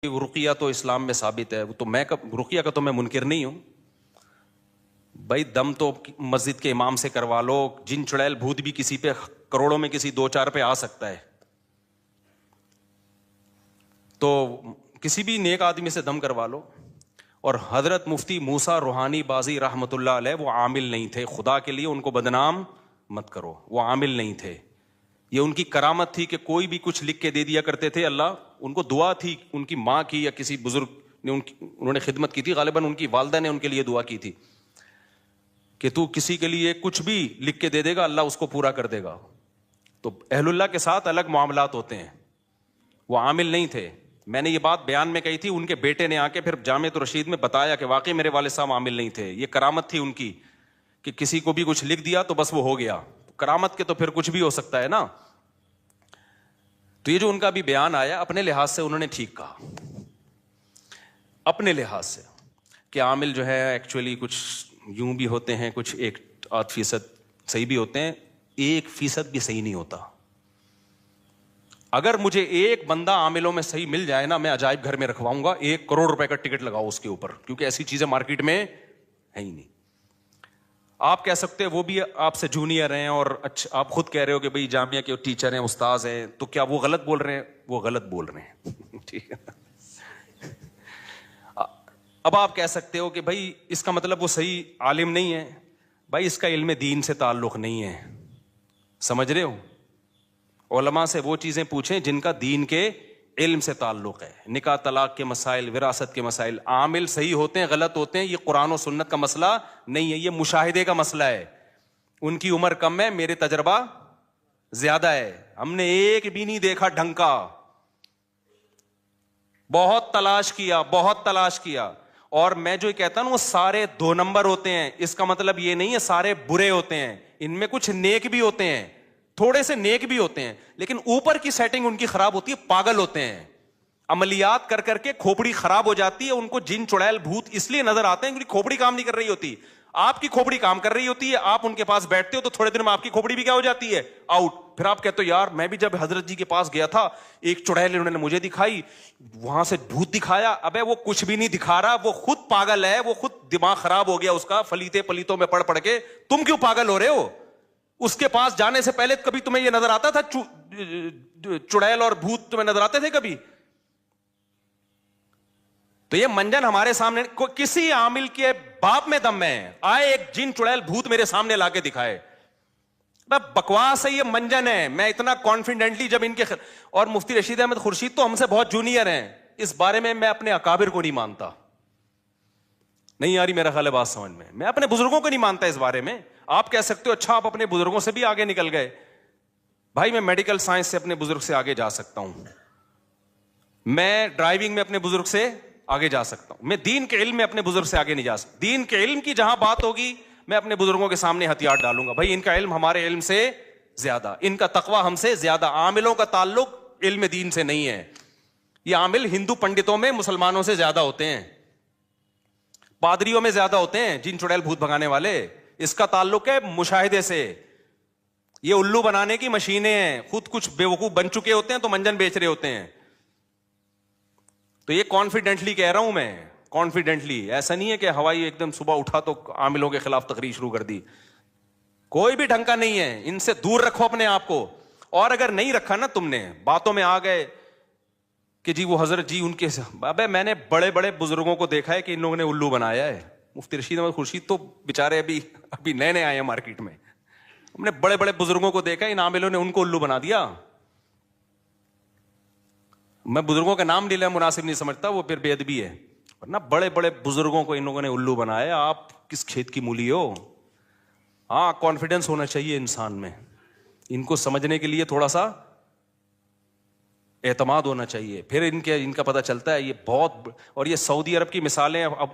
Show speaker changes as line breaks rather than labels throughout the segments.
رقیہ تو اسلام میں ثابت ہے، تو میں رقیہ کا تو میں منکر نہیں ہوں بھائی. دم تو مسجد کے امام سے کروا لو، جن چڑیل بھوت بھی کسی پہ کروڑوں میں کسی دو چار پہ آ سکتا ہے، تو کسی بھی نیک آدمی سے دم کروا لو. اور حضرت مفتی موسیٰ روحانی بازی رحمۃ اللہ علیہ وہ عامل نہیں تھے، خدا کے لیے ان کو بدنام مت کرو، وہ عامل نہیں تھے. یہ ان کی کرامت تھی کہ کوئی بھی کچھ لکھ کے دے دیا کرتے تھے. اللہ ان کو دعا تھی، ان کی ماں کی یا کسی بزرگ نے انہوں نے خدمت کی تھی، غالباً ان کی والدہ نے ان کے لیے دعا کی تھی کہ تو کسی کے لیے کچھ بھی لکھ کے دے دے گا، اللہ اس کو پورا کر دے گا. تو اہل اللہ کے ساتھ الگ معاملات ہوتے ہیں، وہ عامل نہیں تھے. میں نے یہ بات بیان میں کہی تھی، ان کے بیٹے نے آ کے پھر جامعۃ الرشید میں بتایا کہ واقعی میرے والد صاحب عامل نہیں تھے. یہ کرامت تھی ان کی کہ کسی کو بھی کچھ لکھ دیا تو بس وہ ہو گیا. کرامت کے تو پھر کچھ بھی ہو سکتا ہے نا. تو یہ جو ان کا بھی بیان آیا، اپنے لحاظ سے انہوں نے ٹھیک کہا، اپنے لحاظ سے کہ عامل جو ہے ایکچولی کچھ یوں بھی ہوتے ہیں، کچھ 1-8% صحیح بھی ہوتے ہیں، 1% بھی صحیح نہیں ہوتا. اگر مجھے ایک بندہ عاملوں میں صحیح مل جائے نا، میں عجائب گھر میں رکھواؤں گا، 1 کروڑ روپے کا ٹکٹ لگاؤ اس کے اوپر، کیونکہ ایسی چیزیں مارکیٹ میں ہے ہی نہیں. آپ کہہ سکتے ہیں وہ بھی آپ سے جونیئر ہیں، اور اچھا آپ خود کہہ رہے ہو کہ بھئی جامعہ کے ٹیچر ہیں، استاذ ہیں، تو کیا وہ غلط بول رہے ہیں؟ وہ غلط بول رہے ہیں. ٹھیک ہے. اب آپ کہہ سکتے ہو کہ بھائی اس کا مطلب وہ صحیح عالم نہیں ہے. بھائی اس کا علم دین سے تعلق نہیں ہے، سمجھ رہے ہو؟ علماء سے وہ چیزیں پوچھیں جن کا دین کے علم سے تعلق ہے. نکاح طلاق کے مسائل، وراثت کے مسائل. عامل صحیح ہوتے ہیں، غلط ہوتے ہیں، یہ قرآن و سنت کا مسئلہ نہیں ہے، یہ مشاہدے کا مسئلہ ہے. ان کی عمر کم ہے، میرے تجربہ زیادہ ہے. ہم نے ایک بھی نہیں دیکھا ڈھنگ کا، بہت تلاش کیا، بہت تلاش کیا. اور میں جو کہتا ہوں وہ سارے 2 نمبر ہوتے ہیں. اس کا مطلب یہ نہیں ہے سارے برے ہوتے ہیں، ان میں کچھ نیک بھی ہوتے ہیں، تھوڑے سے نیک بھی ہوتے ہیں، لیکن اوپر کی سیٹنگ ان کی خراب ہوتی ہے. پاگل ہوتے ہیں، عملیات کر کر کے کھوپڑی خراب ہو جاتی ہے. ان کو جن چڑیل بھوت اس لیے نظر آتے ہیں کیونکہ کھوپڑی کام نہیں کر رہی ہوتی. آپ کی کھوپڑی کام کر رہی ہوتی ہے، آپ ان کے پاس بیٹھتے ہو تو تھوڑے دن میں آپ کی کھوپڑی بھی کیا ہو جاتی ہے؟ آؤٹ. پھر آپ کہتے ہو یار میں بھی جب حضرت جی کے پاس گیا تھا، ایک چڑیل انہوں نے مجھے دکھائی، وہاں سے بھوت دکھایا. ابے وہ کچھ بھی نہیں دکھا رہا، وہ خود پاگل ہے، وہ خود دماغ خراب ہو گیا اس کا فلیتے پلیتوں میں پڑھ کے. تم کیوں پاگل ہو رہے ہو؟ اس کے پاس جانے سے پہلے کبھی تمہیں یہ نظر آتا تھا چڑیل اور بھوت تمہیں نظر آتے تھے کبھی؟ تو یہ منجن ہمارے سامنے کسی عامل کے باپ میں دم میں آئے ایک جن چڑیل بھوت میرے سامنے لا کے دکھائے، بکواس ہے، یہ منجن ہے. میں اتنا کانفیڈنٹلی جب ان کے اور مفتی رشید احمد خورشید تو ہم سے بہت جونیئر ہیں، اس بارے میں میں اپنے اکابر کو نہیں مانتا. نہیں آ رہی میرا خیال ہے بات سمجھ میں؟ میں اپنے بزرگوں کو نہیں مانتا اس بارے میں. آپ کہہ سکتے ہو اچھا آپ اپنے بزرگوں سے بھی آگے نکل گئے. بھائی میں میڈیکل سائنس سے اپنے بزرگ سے آگے جا سکتا ہوں، میں ڈرائیونگ میں اپنے بزرگ سے آگے جا سکتا ہوں، میں دین کے علم میں اپنے بزرگ سے آگے نہیں جا سکتا. دین کے علم کی جہاں بات ہوگی میں اپنے بزرگوں کے سامنے ہتھیار ڈالوں گا. بھائی ان کا علم ہمارے علم سے زیادہ، ان کا تقوی ہم سے زیادہ. عاملوں کا تعلق علم دین سے نہیں ہے. یہ عامل ہندو پنڈتوں میں مسلمانوں سے زیادہ ہوتے ہیں، پادریوں میں زیادہ ہوتے ہیں جن چڑیل بھوت بھگانے والے. اس کا تعلق ہے مشاہدے سے. یہ الو بنانے کی مشینیں ہیں، خود کچھ بیوقوف بن چکے ہوتے ہیں تو منجن بیچ رہے ہوتے ہیں. تو یہ کانفیڈنٹلی کہہ رہا ہوں میں، کانفیڈنٹلی. ایسا نہیں ہے کہ ہوائی ایک دم صبح اٹھا تو عاملوں کے خلاف تقریر شروع کر دی. کوئی بھی ڈھنگ کا نہیں ہے، ان سے دور رکھو اپنے آپ کو. اور اگر نہیں رکھا نا تم نے، باتوں میں آ گئے کہ جی وہ حضرت جی ان کے، ابے میں نے بڑے بڑے بزرگوں کو دیکھا ہے کہ ان لوگوں نے الو بنایا ہے. مفتی رشید احمد خورشید تو بےچارے ابھی نئے نئے آئے ہیں مارکیٹ میں. ہم نے بڑے بڑے بزرگوں کو دیکھا، ان عاملوں نے ان کو الو بنا دیا. میں بزرگوں کا نام لینا مناسب نہیں سمجھتا، وہ پھر بے ادبی ہے، ورنہ بڑے بڑے بزرگوں کو ان لوگوں نے الو بنایا. آپ کس کھیت کی مولی ہو؟ ہاں کانفیڈنس ہونا چاہیے انسان میں، ان کو سمجھنے کے لیے تھوڑا سا اعتماد ہونا چاہیے. پھر ان کا پتہ چلتا ہے یہ بہت. اور یہ سعودی عرب کی مثالیں، اب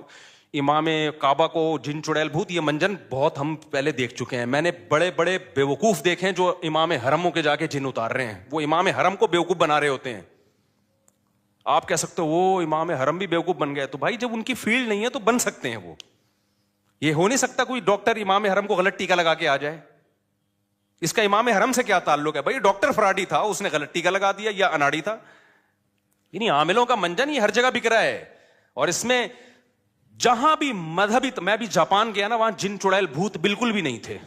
امام کعبہ کو جن چڑیل بھوت، یہ منجن بہت ہم پہلے دیکھ چکے ہیں. میں نے بڑے بڑے بیوقوف دیکھے ہیں جو امام حرموں کے جا کے جن اتار رہے ہیں. وہ امام حرم کو بیوقوف بنا رہے ہوتے ہیں. آپ کہہ سکتے ہو وہ امام حرم بھی بیوقوف بن گئے. تو بھائی جب ان کی فیلڈ نہیں ہے تو بن سکتے ہیں وہ. یہ ہو نہیں سکتا کوئی ڈاکٹر امام حرم کو غلط ٹیکا لگا کے آ جائے. اس کا امام حرم سے کیا تعلق ہے؟ بھائی ڈاکٹر فراڈی تھا، اس نے غلط ٹیکا لگا دیا، یا اناڑی تھا. یعنی عاملوں کا منجن یہ ہر جگہ بک رہا ہے. اور اس میں جہاں بھی مذہبی, میں بھی جاپان گیا نا, وہاں جن چڑیل بھوت بالکل بھی نہیں تھے.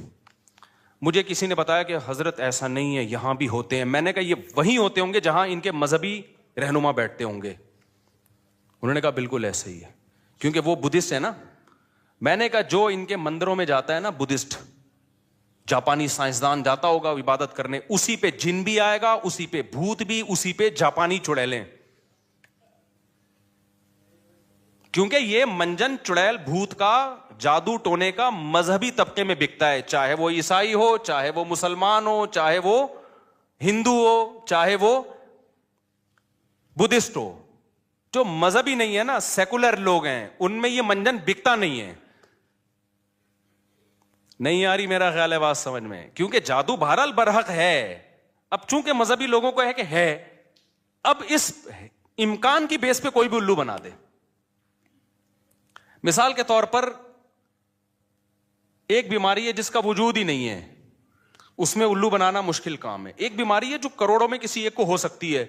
مجھے کسی نے بتایا کہ حضرت ایسا نہیں ہے, یہاں بھی ہوتے ہیں. میں نے کہا یہ وہیں ہوتے ہوں گے جہاں ان کے مذہبی رہنما بیٹھتے ہوں گے. انہوں نے کہا بالکل ایسا ہی ہے, کیونکہ وہ بدھسٹ ہے نا. میں نے کہا جو ان کے مندروں میں جاتا ہے نا بدھسٹ, جاپانی سائنسدان جاتا ہوگا عبادت کرنے, اسی پہ جن بھی آئے گا, اسی پہ بھوت بھی, اسی پہ جاپانی چڑیلیں. کیونکہ یہ منجن چڑیل بھوت کا, جادو ٹونے کا مذہبی طبقے میں بکتا ہے, چاہے وہ عیسائی ہو, چاہے وہ مسلمان ہو, چاہے وہ ہندو ہو, چاہے وہ بدھسٹ ہو. جو مذہبی نہیں ہے نا, سیکولر لوگ ہیں, ان میں یہ منجن بکتا نہیں ہے. نہیں آ رہی میرا خیال ہے بات سمجھ میں, کیونکہ جادو بہرحال برحق ہے. اب چونکہ مذہبی لوگوں کو ہے کہ ہے, اب اس امکان کی بیس پہ کوئی بھی الو بنا دے. مثال کے طور پر ایک بیماری ہے جس کا وجود ہی نہیں ہے, اس میں الو بنانا مشکل کام ہے. ایک بیماری ہے جو کروڑوں میں کسی ایک کو ہو سکتی ہے,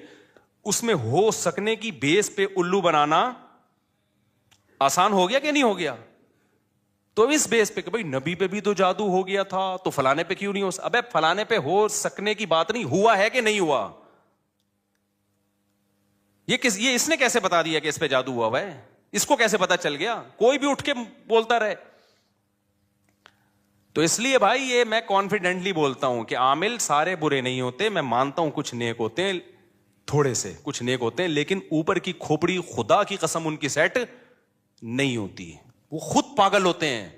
اس میں ہو سکنے کی بیس پہ الو بنانا آسان ہو گیا کہ نہیں ہو گیا؟ تو اس بیس پہ کہ بھائی نبی پہ بھی تو جادو ہو گیا تھا, تو فلانے پہ کیوں نہیں ہو سکتا؟ ابے فلانے پہ ہو سکنے کی بات نہیں, ہوا ہے کہ نہیں ہوا. یہ اس نے کیسے بتا دیا کہ اس پہ جادو ہوا ہے؟ اس کو کیسے پتا چل گیا؟ کوئی بھی اٹھ کے بولتا رہے. تو اس لیے بھائی یہ میں کانفیڈنٹلی بولتا ہوں کہ عامل سارے برے نہیں ہوتے. میں مانتا ہوں کچھ نیک ہوتے ہیں, تھوڑے سے کچھ نیک ہوتے ہیں, لیکن اوپر کی کھوپڑی خدا کی قسم ان کی سیٹ نہیں ہوتی. وہ خود پاگل ہوتے ہیں.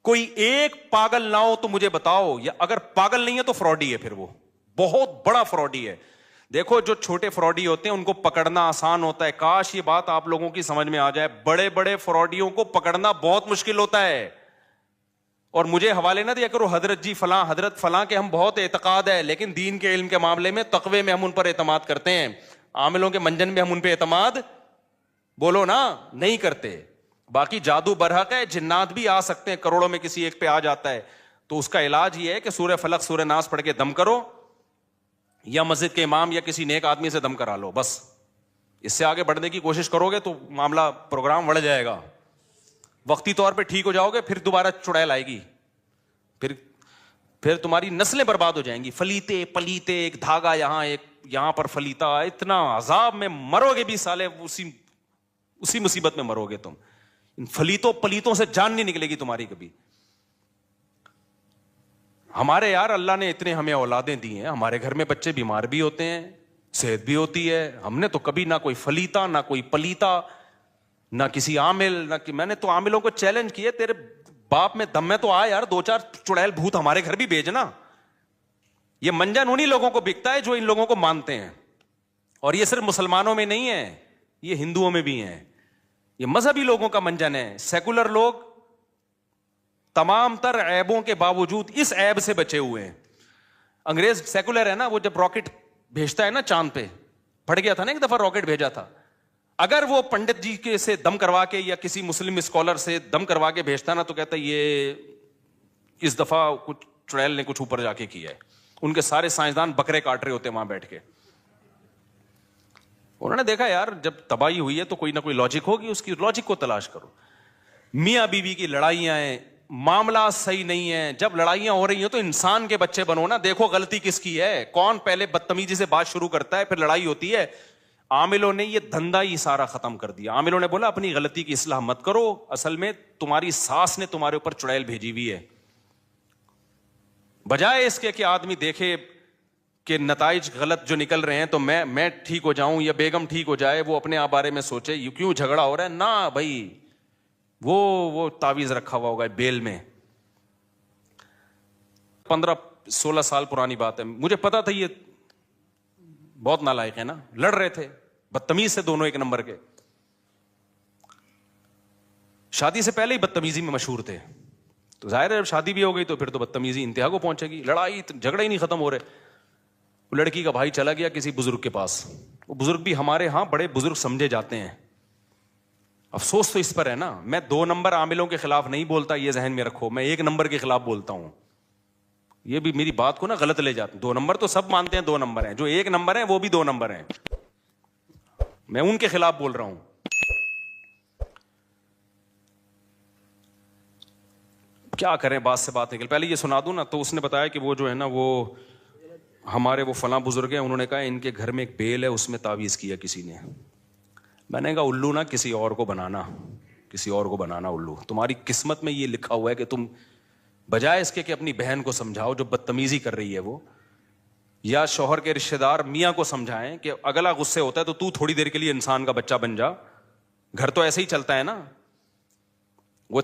کوئی ایک پاگل نہ ہو تو مجھے بتاؤ, یا اگر پاگل نہیں ہے تو فراڈی ہے, پھر وہ بہت بڑا فراڈی ہے. دیکھو جو چھوٹے فراڈی ہوتے ہیں ان کو پکڑنا آسان ہوتا ہے. کاش یہ بات آپ لوگوں کی سمجھ میں آ جائے, بڑے بڑے فراڈیوں کو پکڑنا بہت مشکل ہوتا ہے. اور مجھے حوالے نہ دیا کرو حضرت جی فلاں, حضرت فلاں کے ہم بہت اعتقاد ہے, لیکن دین کے علم کے معاملے میں تقوی میں ہم ان پر اعتماد کرتے ہیں. عاملوں کے منجن میں ہم ان پہ اعتماد بولو نا نہیں کرتے. باقی جادو برحق ہے, جنات بھی آ سکتے ہیں, کروڑوں میں کسی ایک پہ آ جاتا ہے. تو اس کا علاج یہ ہے کہ سورہ فلق سورہ ناس پڑھ کے دم کرو, یا مسجد کے امام یا کسی نیک آدمی سے دم کرا لو. بس اس سے آگے بڑھنے کی کوشش کرو گے تو معاملہ پروگرام بڑھ جائے گا. وقتی طور پہ ٹھیک ہو جاؤ گے, پھر دوبارہ چڑیل آئے گی, پھر تمہاری نسلیں برباد ہو جائیں گی. فلیتے پلیتے, ایک دھاگا یہاں ایک یہاں پر فلیتا, اتنا عذاب میں مرو گے بھی سالے, اسی مصیبت میں مرو گے تم. ان فلیتوں پلیتوں سے جان نہیں نکلے گی تمہاری کبھی. ہمارے یار اللہ نے اتنے ہمیں اولادیں دی ہیں, ہمارے گھر میں بچے بیمار بھی ہوتے ہیں, صحت بھی ہوتی ہے. ہم نے تو کبھی نہ کوئی فلیتا نہ کوئی پلیتا نہ کسی عامل نہ میں نے تو عاملوں کو چیلنج کیے, تیرے باپ میں دم میں تو آ یار, 2-4 چڑیل بھوت ہمارے گھر بھی بھیجنا. یہ منجن انہی لوگوں کو بکتا ہے جو ان لوگوں کو مانتے ہیں. اور یہ صرف مسلمانوں میں نہیں ہے, یہ ہندوؤں میں بھی ہیں. یہ مذہبی لوگوں کا منجن ہے. سیکولر لوگ تمام تر عیبوں کے باوجود اس عیب سے بچے ہوئے ہیں. انگریز سیکولر ہے نا, وہ جب راکٹ بھیجتا ہے نا چاند پہ, پھٹ گیا تھا نا ایک دفعہ راکٹ بھیجا تھا, اگر وہ پنڈت جی کے سے دم کروا کے یا کسی مسلم اسکالر سے دم کروا کے بھیجتا نا تو کہتا یہ اس دفعہ کچھ چڑیل نے کچھ اوپر جا کے کیا ہے. ان کے سارے سائنسدان بکرے کاٹ رہے ہوتے وہاں بیٹھ کے. انہوں نے دیکھا یار جب تباہی ہوئی ہے تو کوئی نہ کوئی لاجک ہوگی, اس کی لاجک کو تلاش کرو. میاں بیوی کی لڑائیاں ہیں, معاملہ صحیح نہیں ہے. جب لڑائیاں ہو رہی ہیں تو انسان کے بچے بنو نا, دیکھو غلطی کس کی ہے, کون پہلے بدتمیزی سے بات شروع کرتا ہے, پھر لڑائی ہوتی ہے. عاملوں نے یہ دھندا ہی سارا ختم کر دیا. عاملوں نے بولا اپنی غلطی کی اصلاح مت کرو, اصل میں تمہاری ساس نے تمہارے اوپر چڑیل بھیجی ہوئی ہے. بجائے اس کے کہ آدمی دیکھے کہ نتائج غلط جو نکل رہے ہیں تو میں ٹھیک ہو جاؤں یا بیگم ٹھیک ہو جائے, وہ اپنے آپ بارے میں سوچے یہ کیوں جھگڑا ہو رہا ہے. نہ بھائی, وہ تعویذ رکھا ہوا ہوگا بیل میں. 15-16 سال پرانی بات ہے, مجھے پتا تھا یہ بہت نالائق ہے نا, لڑ رہے تھے بدتمیز سے, دونوں ایک نمبر کے. شادی سے پہلے ہی بدتمیزی میں مشہور تھے, تو ظاہر ہے جب شادی بھی ہو گئی تو پھر تو بدتمیزی انتہا کو پہنچے گی. لڑائی جھگڑے ہی نہیں ختم ہو رہے. لڑکی کا بھائی چلا گیا کسی بزرگ کے پاس. وہ بزرگ بھی ہمارے ہاں بڑے بزرگ سمجھے جاتے ہیں. افسوس تو اس پر ہے نا, میں 2 نمبر عاملوں کے خلاف نہیں بولتا, یہ ذہن میں رکھو, میں 1 نمبر کے خلاف بولتا ہوں. یہ بھی میری بات کو نا غلط لے جاتے ہیں. 2 نمبر تو سب مانتے ہیں 2 نمبر ہیں, جو 1 نمبر ہیں وہ بھی 2 نمبر ہیں. میں ان کے خلاف بول رہا ہوں. کیا کریں, بات سے بات نکل. پہلے یہ سنا دوں نا, تو اس نے بتایا کہ وہ جو ہے نا وہ ہمارے وہ فلاں بزرگ ہیں, انہوں نے کہا ان کے گھر میں ایک بیل ہے, اس میں تعویذ کیا کسی نے. میں نے کہا الو نا کسی اور کو بنانا, کسی اور کو بنانا الو. تمہاری قسمت میں یہ لکھا ہوا ہے کہ تم بجائے اس کے کہ اپنی بہن کو سمجھاؤ جو بدتمیزی کر رہی ہے وہ, یا شوہر کے رشتہ دار میاں کو سمجھائیں کہ اگلا غصے ہوتا ہے تو تو تھوڑی دیر کے لیے انسان کا بچہ بن جا, گھر تو ایسے ہی چلتا ہے نا. وہ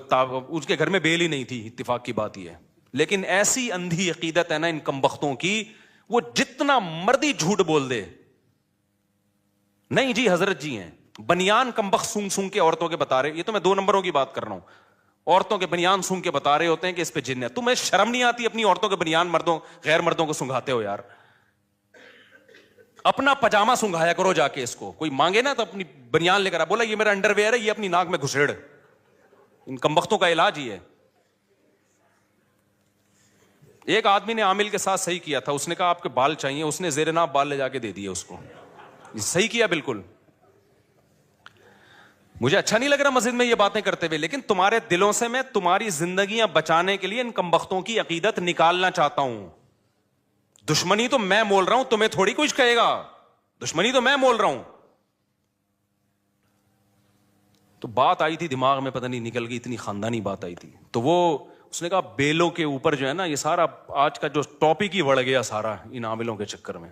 اس کے گھر میں بیل ہی نہیں تھی, اتفاق کی بات یہ ہے. لیکن ایسی اندھی عقیدت ہے نا ان کمبختوں کی, وہ جتنا مردی جھوٹ بول دے, نہیں جی حضرت جی ہیں بنیان کمبخت سونگ سونگ کے عورتوں کے بتا رہے, یہ تو میں 2 نمبروں کی بات کر رہا ہوں, عورتوں کے بنیان سونگ کے بتا رہے ہوتے ہیں کہ اس پہ جن ہے. تمہیں شرم نہیں آتی اپنی عورتوں کے بنیان مردوں غیر مردوں کو سنگھاتے ہو یار. اپنا پجامہ سنگھایا کرو جا کے, اس کو کوئی مانگے نا تو اپنی بنیان لے کر آ, بولا یہ میرا انڈر ویئر ہے, یہ اپنی ناک میں گھسیڑ. ان کمبختوں کا علاج ہی ہے. ایک آدمی نے عامل کے ساتھ صحیح کیا تھا, اس نے کہا آپ کے بال چاہیے, اس نے زیر ناف بال لے جا کے دے دیے اس کو. صحیح کیا بالکل. مجھے اچھا نہیں لگ رہا مسجد میں یہ باتیں کرتے ہوئے, لیکن تمہارے دلوں سے میں تمہاری زندگیاں بچانے کے لیے ان کمبختوں کی عقیدت نکالنا چاہتا ہوں. دشمنی تو میں مول رہا ہوں, تمہیں تھوڑی کچھ کہے گا, دشمنی تو میں مول رہا ہوں. تو بات آئی تھی دماغ میں, پتہ نہیں نکل گئی, اتنی خاندانی بات آئی تھی. تو وہ اس نے کہا بیلوں کے اوپر جو ہے نا, یہ سارا آج کا جو ٹاپک ہی بڑھ گیا سارا ان عاملوں کے چکر میں.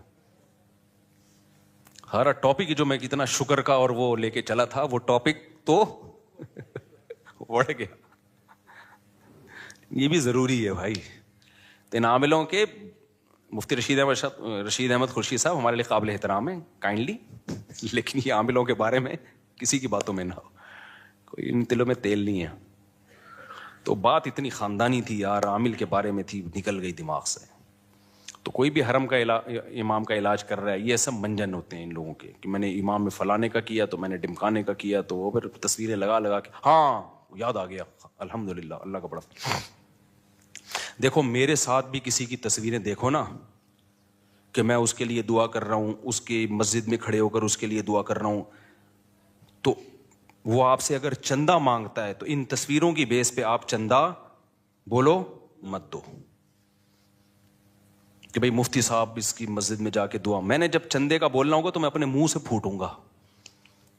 سارا ٹاپک جو میں کتنا شکر کا اور وہ لے کے چلا تھا, وہ ٹاپک تو بڑھ گیا. یہ بھی ضروری ہے بھائی. تو ان عاملوں کے مفتی رشید احمد خورشید صاحب ہمارے لیے قابل احترام ہیں کائنڈلی, لیکن یہ عاملوں کے بارے میں کسی کی باتوں میں نہ ہو, کوئی ان تلوں میں تیل نہیں ہے. تو بات اتنی خاندانی تھی یار, عامل کے بارے میں تھی, نکل گئی دماغ سے. تو کوئی بھی حرم کا امام کا علاج کر رہا ہے, یہ سب منجن ہوتے ہیں ان لوگوں کے, کہ میں نے امام میں فلانے کا کیا تو میں نے ڈمکانے کا کیا, تو وہ پھر تصویریں لگا لگا کے, ہاں یاد آ گیا الحمدللہ, اللہ کا بڑا. دیکھو میرے ساتھ بھی کسی کی تصویریں دیکھو نا, کہ میں اس کے لیے دعا کر رہا ہوں, اس کی مسجد میں کھڑے ہو کر اس کے لیے دعا کر رہا ہوں, تو وہ آپ سے اگر چندہ مانگتا ہے تو ان تصویروں کی بیس پہ آپ چندہ بولو مت دو کہ بھئی مفتی صاحب اس کی مسجد میں جا کے دعا. میں نے جب چندے کا بولنا ہوگا تو میں اپنے منہ سے پھوٹوں گا,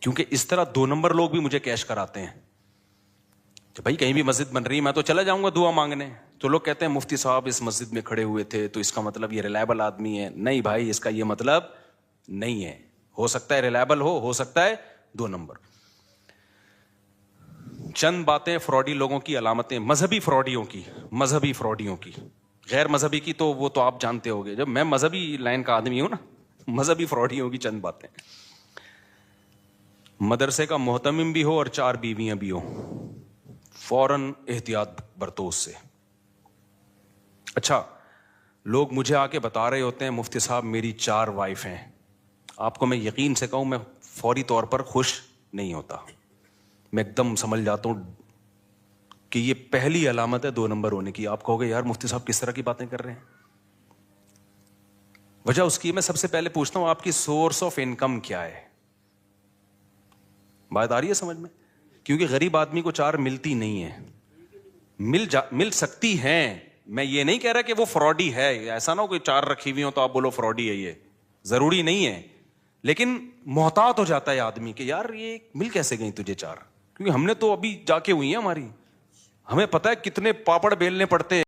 کیونکہ اس طرح 2 نمبر لوگ بھی مجھے کیش کراتے ہیں کہ بھائی کہیں بھی مسجد بن رہی ہے میں تو چلا جاؤں گا دعا مانگنے. تو لوگ کہتے ہیں مفتی صاحب اس مسجد میں کھڑے ہوئے تھے تو اس کا مطلب یہ ریلائبل آدمی ہے. نہیں بھائی, اس کا یہ مطلب نہیں ہے. ہو سکتا ہے ریلائبل ہو سکتا ہے 2 نمبر. چند باتیں فراڈی لوگوں کی علامتیں, مذہبی فراڈیوں کی, غیر مذہبی کی تو وہ تو آپ جانتے ہوگے. جب میں مذہبی لائن کا آدمی ہوں نا, مذہبی فراڈیوں کی چند باتیں. مدرسے کا محتمم بھی ہو اور 4 بیویاں بھی ہو, فوراً احتیاط برتو اس سے. اچھا, لوگ مجھے آ کے بتا رہے ہوتے ہیں مفتی صاحب میری 4 وائف ہیں. آپ کو میں یقین سے کہوں, میں فوری طور پر خوش نہیں ہوتا. میں ایک دم سمجھ جاتا ہوں کہ یہ پہلی علامت ہے 2 نمبر ہونے کی. آپ کہو گے یار مفتی صاحب کس طرح کی باتیں کر رہے ہیں. وجہ اس کی میں سب سے پہلے پوچھتا ہوں آپ کی سورس آف انکم کیا ہے. بات آ رہی ہے سمجھ میں؟ کیونکہ غریب آدمی کو 4 ملتی نہیں ہے. مل سکتی ہیں, میں یہ نہیں کہہ رہا کہ وہ فراڈی ہے, ایسا نہ ہو کوئی 4 رکھی ہوئی ہو تو آپ بولو فراڈی ہے, یہ ضروری نہیں ہے. لیکن محتاط ہو جاتا ہے آدمی کہ یار یہ مل کیسے گئی تجھے 4, کیونکہ ہم نے تو ابھی جا کے ہوئی ہیں ہماری, ہمیں پتہ ہے کتنے پاپڑ بیلنے پڑتے ہیں.